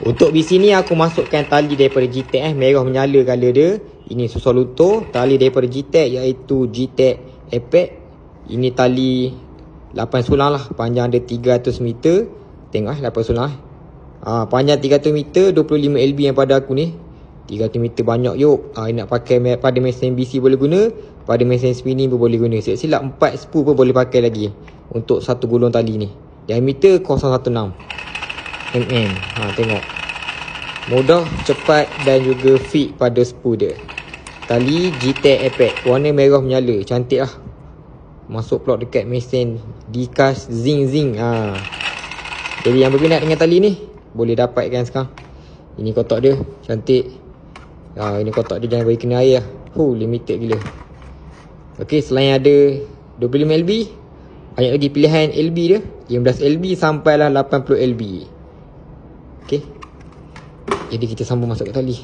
Untuk BC ni aku masukkan tali daripada GTEC merah menyala color dia. Ini susah luntur. Tali daripada GTEC iaitu GTEC Apex. Ini tali 8 sulang lah. Panjang dia 300 meter. Tengok 8 sulang panjang 300 meter, 25 LB yang pada aku ni. 300 meter banyak yuk. Nak pakai pada mesin BC boleh guna, pada mesin spinning pun boleh guna. Silap 4 spool pun boleh pakai lagi untuk satu gulung tali ni. Diameter 016 mm. Tengok. Mudah, cepat dan juga fit pada spool dia. Tali GTEC Apex. Warna merah menyala. Cantik lah. Masuk plug dekat mesin Diecast Zing. Jadi yang berminat dengan tali ni boleh dapatkan sekarang. Ini kotak dia. Cantik. Ini kotak dia, jangan bagi kena air lah. Limited gila. Ok, selain ada 25 LB, banyak lagi pilihan LB dia. 15 LB sampailah 80 LB. Ok, jadi kita sambung masuk ke tali.